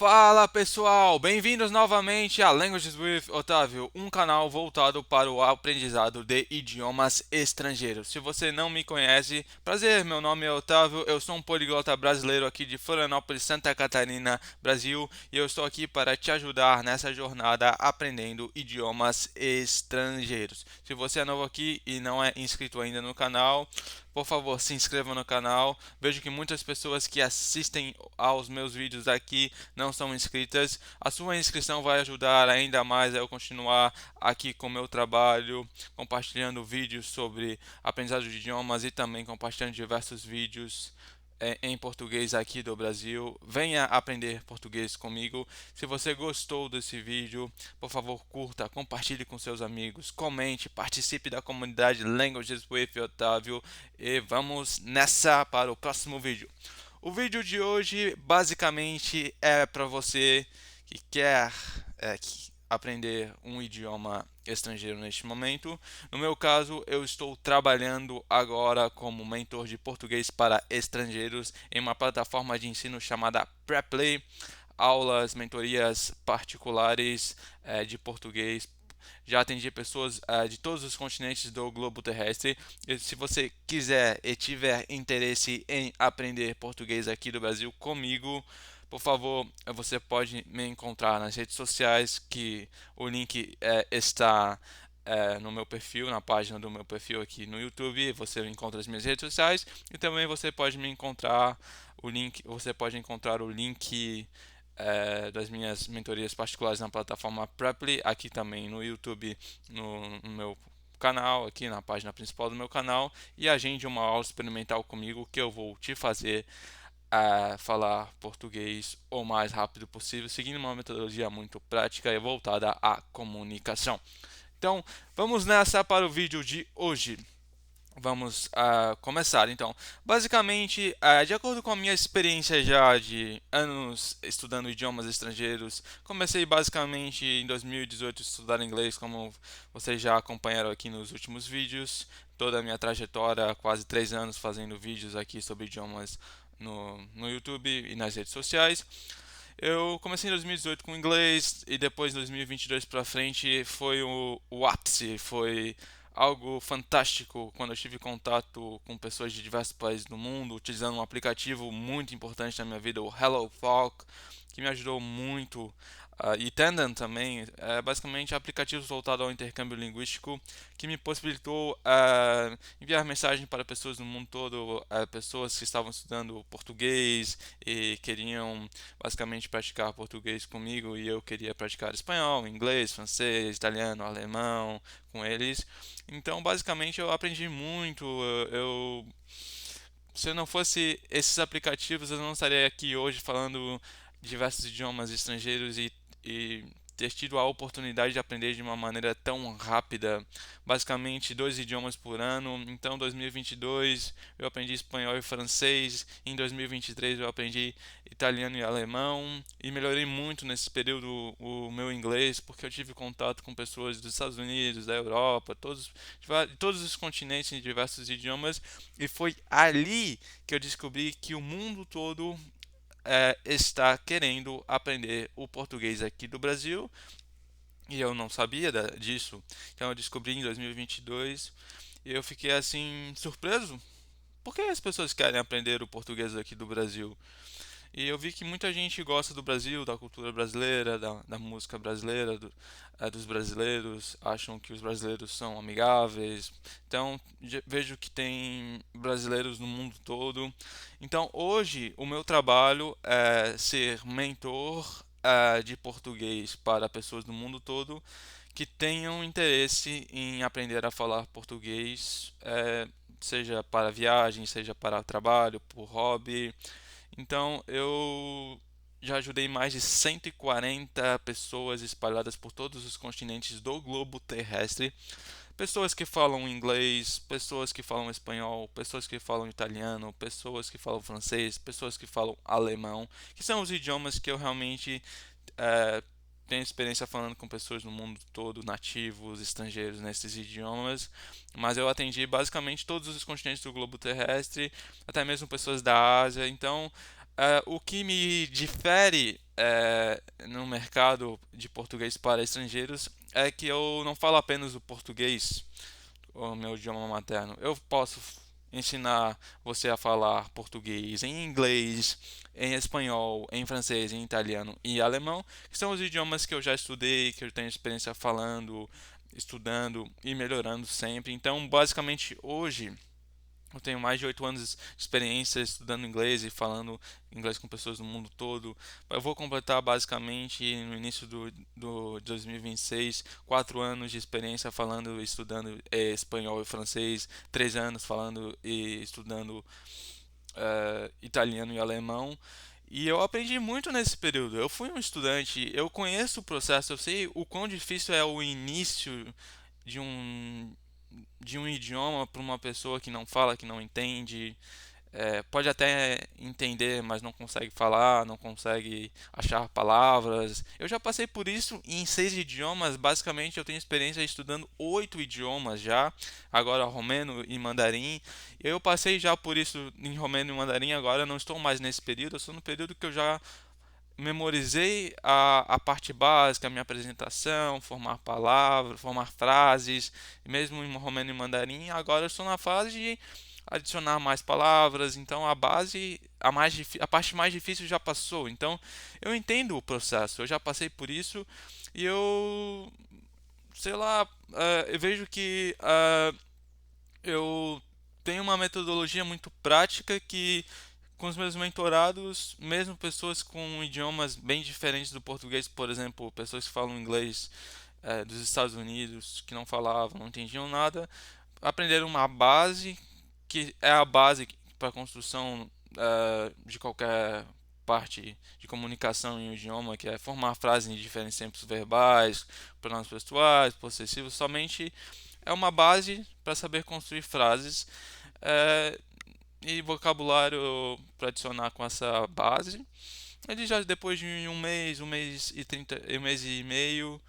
Fala pessoal, bem-vindos novamente a Languages with Otávio, um canal voltado para o aprendizado de idiomas estrangeiros. Se você não me conhece, prazer, meu nome é Otávio, eu sou um poliglota brasileiro aqui de Florianópolis, Santa Catarina, Brasil, e eu estou aqui para te ajudar nessa jornada aprendendo idiomas estrangeiros. Se você é novo aqui e não é inscrito ainda no canal, por favor, se inscreva no canal. Vejo que muitas pessoas que assistem aos meus vídeos aqui não são inscritas. A sua inscrição vai ajudar ainda mais a eu continuar aqui com o meu trabalho, compartilhando vídeos sobre aprendizado de idiomas e também compartilhando diversos vídeos em português aqui do Brasil. Venha aprender português comigo. Se você gostou desse vídeo, por favor, curta, compartilhe com seus amigos, comente, participe da comunidade Languages with Otávio e vamos nessa para o próximo vídeo. O vídeo de hoje basicamente é para você que quer aprender um idioma estrangeiro neste momento. No meu caso, eu estou trabalhando agora como mentor de português para estrangeiros em uma plataforma de ensino chamada Preply, aulas, mentorias particulares de português. Já atendi pessoas de todos os continentes do globo terrestre. E se você quiser e tiver interesse em aprender português aqui do Brasil comigo, por favor, você pode me encontrar nas redes sociais, que o link está no meu perfil, na página do meu perfil aqui no YouTube. Você encontra as minhas redes sociais e também você pode me encontrar você pode encontrar o link das minhas mentorias particulares na plataforma Preply, aqui também no YouTube, no meu canal, aqui na página principal do meu canal, e agende uma aula experimental comigo que eu vou te fazer falar português o mais rápido possível, seguindo uma metodologia muito prática e voltada à comunicação. Então, vamos nessa para o vídeo de hoje. Vamos começar então. Basicamente, de acordo com a minha experiência já de anos estudando idiomas estrangeiros, comecei basicamente em 2018 a estudar inglês, como vocês já acompanharam aqui nos últimos vídeos. Toda a minha trajetória, quase 3 anos fazendo vídeos aqui sobre idiomas no YouTube e nas redes sociais. Eu comecei em 2018 com inglês e depois, em 2022 para frente, foi o ápice, foi algo fantástico quando eu tive contato com pessoas de diversos países do mundo, utilizando um aplicativo muito importante na minha vida, o HelloTalk, que me ajudou muito. E Tandem também, é basicamente aplicativos voltados ao intercâmbio linguístico, que me possibilitou enviar mensagem para pessoas do mundo todo, pessoas que estavam estudando português e queriam basicamente praticar português comigo, e eu queria praticar espanhol, inglês, francês, italiano, alemão com eles. Então, basicamente, eu aprendi muito. Se eu não fosse esses aplicativos, eu não estaria aqui hoje falando diversos idiomas estrangeiros e ter tido a oportunidade de aprender de uma maneira tão rápida, basicamente 2 idiomas por ano. Então, em 2022 eu aprendi espanhol e francês, em 2023 eu aprendi italiano e alemão e melhorei muito nesse período o meu inglês, porque eu tive contato com pessoas dos Estados Unidos, da Europa, todos os continentes em diversos idiomas, e foi ali que eu descobri que o mundo todo está querendo aprender o português aqui do Brasil, e eu não sabia disso. Então eu descobri em 2022 e eu fiquei assim surpreso. Por que as pessoas querem aprender o português aqui do Brasil? E eu vi que muita gente gosta do Brasil, da cultura brasileira, da música brasileira, dos brasileiros, acham que os brasileiros são amigáveis. Então, vejo que tem brasileiros no mundo todo. Então, hoje, o meu trabalho é ser mentor de português para pessoas do mundo todo que tenham interesse em aprender a falar português, seja para viagem, seja para trabalho, por hobby. Então, eu já ajudei mais de 140 pessoas espalhadas por todos os continentes do globo terrestre. Pessoas que falam inglês, pessoas que falam espanhol, pessoas que falam italiano, pessoas que falam francês, pessoas que falam alemão, que são os idiomas que eu realmente eh, tenho experiência falando com pessoas no mundo todo, nativos, estrangeiros nesses idiomas, mas eu atendi basicamente todos os continentes do globo terrestre, até mesmo pessoas da Ásia. Então, o que me difere no mercado de português para estrangeiros é que eu não falo apenas o português, o meu idioma materno. Eu posso ensinar você a falar português em inglês, em espanhol, em francês, em italiano e alemão, que são os idiomas que eu já estudei, que eu tenho experiência falando, estudando e melhorando sempre. Então, basicamente, hoje eu tenho mais de 8 anos de experiência estudando inglês e falando inglês com pessoas do mundo todo. Eu vou completar basicamente no início do 2026 4 anos de experiência falando e estudando espanhol e francês, 3 anos falando e estudando italiano e alemão. E eu aprendi muito nesse período. Eu fui um estudante, eu conheço o processo, eu sei o quão difícil é o início de um idioma para uma pessoa que não fala, que não entende. Pode até entender, mas não consegue falar, não consegue achar palavras. Eu já passei por isso em 6 idiomas. Basicamente, eu tenho experiência estudando 8 idiomas já. Agora, romeno e mandarim. Eu passei já por isso em romeno e mandarim. Agora, eu não estou mais nesse período. Eu estou no período que eu já memorizei a parte básica, a minha apresentação, formar palavras, formar frases, mesmo em romeno e mandarim. Agora eu estou na fase de adicionar mais palavras, então a base, a parte mais difícil já passou. Então eu entendo o processo, eu já passei por isso e eu, sei lá, eu vejo que eu tenho uma metodologia muito prática que com os meus mentorados, mesmo pessoas com idiomas bem diferentes do português, por exemplo, pessoas que falam inglês dos Estados Unidos, que não falavam, não entendiam nada, aprenderam uma base que é a base para a construção de qualquer parte de comunicação em um idioma, que é formar frases em diferentes tempos verbais, pronomes pessoais, possessivos, somente é uma base para saber construir frases eh, e vocabulário para adicionar com essa base. Eles já depois de um mês e 30, um mês e meio,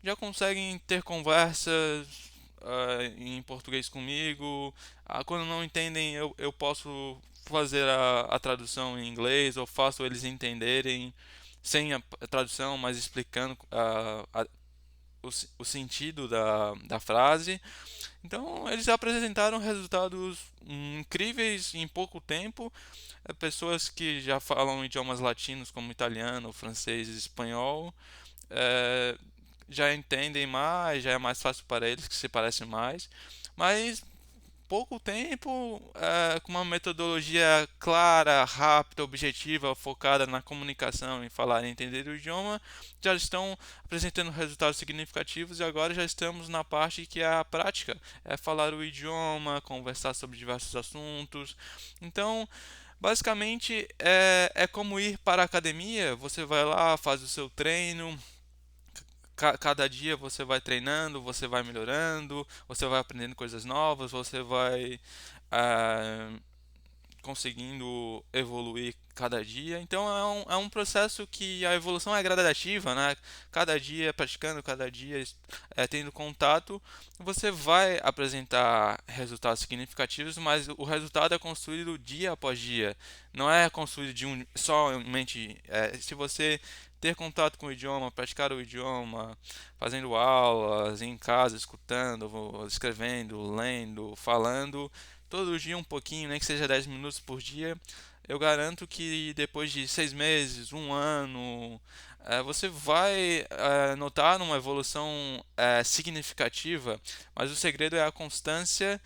já conseguem ter conversas em português comigo. Quando não entendem, eu posso fazer a tradução em inglês, ou faço eles entenderem sem a tradução, mas explicando o sentido da frase. Então, eles apresentaram resultados incríveis em pouco tempo. Pessoas que já falam idiomas latinos como italiano, francês e espanhol é, já entendem mais, já é mais fácil para eles, que se parece mais. Mas pouco tempo, com uma metodologia clara, rápida, objetiva, focada na comunicação, em falar e entender o idioma, já estão apresentando resultados significativos e agora já estamos na parte que é a prática, é falar o idioma, conversar sobre diversos assuntos. Então, basicamente, é como ir para a academia, você vai lá, faz o seu treino, cada dia você vai treinando, você vai melhorando, você vai aprendendo coisas novas, você vai ah, conseguindo evoluir cada dia. Então é um processo que a evolução é gradativa, né? Cada dia praticando, cada dia tendo contato, você vai apresentar resultados significativos, mas o resultado é construído dia após dia. Não é construído de somente. Se você ter contato com o idioma, praticar o idioma, fazendo aulas, em casa, escutando, escrevendo, lendo, falando, todo dia um pouquinho, nem que seja 10 minutos por dia, eu garanto que depois de 6 meses, um ano, você vai notar uma evolução significativa, mas o segredo é a constância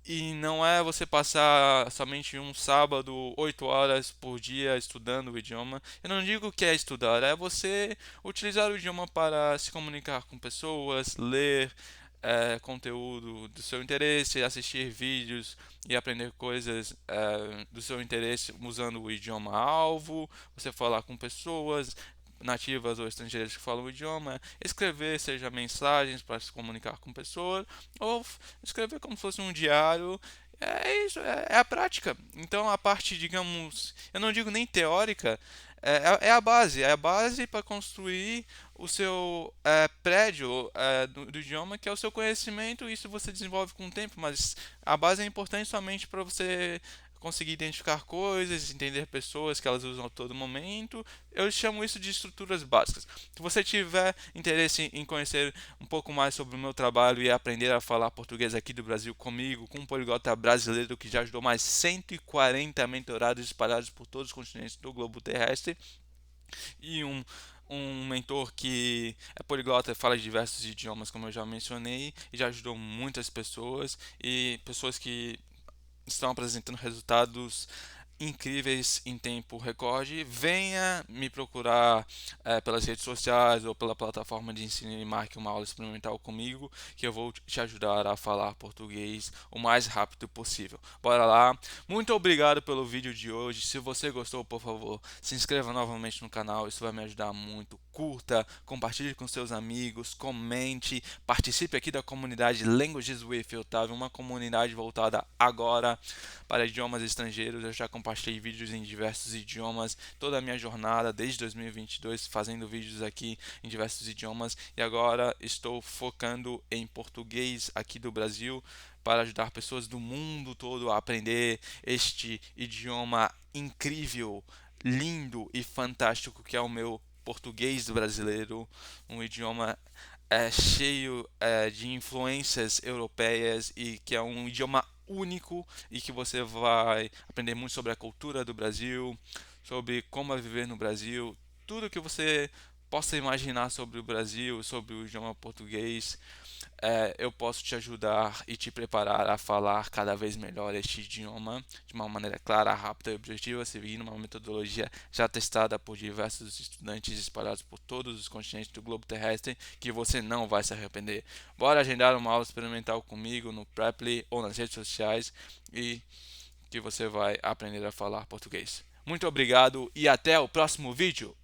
e não é você passar somente um sábado, 8 horas por dia estudando o idioma. Eu não digo que é estudar, é você utilizar o idioma para se comunicar com pessoas, ler conteúdo do seu interesse, assistir vídeos e aprender coisas do seu interesse usando o idioma alvo, você falar com pessoas nativas ou estrangeiras que falam o idioma, escrever, seja mensagens para se comunicar com pessoas, ou escrever como se fosse um diário. É isso, é a prática. Então a parte, digamos, eu não digo nem teórica, é a base para construir o seu prédio do idioma, que é o seu conhecimento. Isso você desenvolve com o tempo, mas a base é importante somente para você conseguir identificar coisas, entender pessoas que elas usam a todo momento. Eu chamo isso de estruturas básicas. Se você tiver interesse em conhecer um pouco mais sobre o meu trabalho e aprender a falar português aqui do Brasil comigo, com um poliglota brasileiro que já ajudou mais 140 mentorados espalhados por todos os continentes do globo terrestre, e um mentor que é poliglota, fala diversos idiomas, como eu já mencionei, e já ajudou muitas pessoas e pessoas que estão apresentando resultados incríveis em tempo recorde. Venha me procurar pelas redes sociais ou pela plataforma de ensino e marque uma aula experimental comigo, que eu vou te ajudar a falar português o mais rápido possível. Bora lá. Muito obrigado pelo vídeo de hoje. Se você gostou, por favor, se inscreva novamente no canal, isso vai me ajudar muito. Curta, compartilhe com seus amigos, comente, participe aqui da comunidade Languages with Otávio, uma comunidade voltada agora para idiomas estrangeiros. Eu já compartilhei vídeos em diversos idiomas, toda a minha jornada desde 2022 fazendo vídeos aqui em diversos idiomas, e agora estou focando em português aqui do Brasil para ajudar pessoas do mundo todo a aprender este idioma incrível, lindo e fantástico que é o meu português brasileiro, um idioma cheio de influências europeias e que é um idioma único e que você vai aprender muito sobre a cultura do Brasil, sobre como é viver no Brasil, tudo que você possa imaginar sobre o Brasil, sobre o idioma português. Eu posso te ajudar e te preparar a falar cada vez melhor este idioma de uma maneira clara, rápida e objetiva, seguindo uma metodologia já testada por diversos estudantes espalhados por todos os continentes do globo terrestre, que você não vai se arrepender. Bora agendar uma aula experimental comigo no Preply ou nas redes sociais e que você vai aprender a falar português. Muito obrigado e até o próximo vídeo!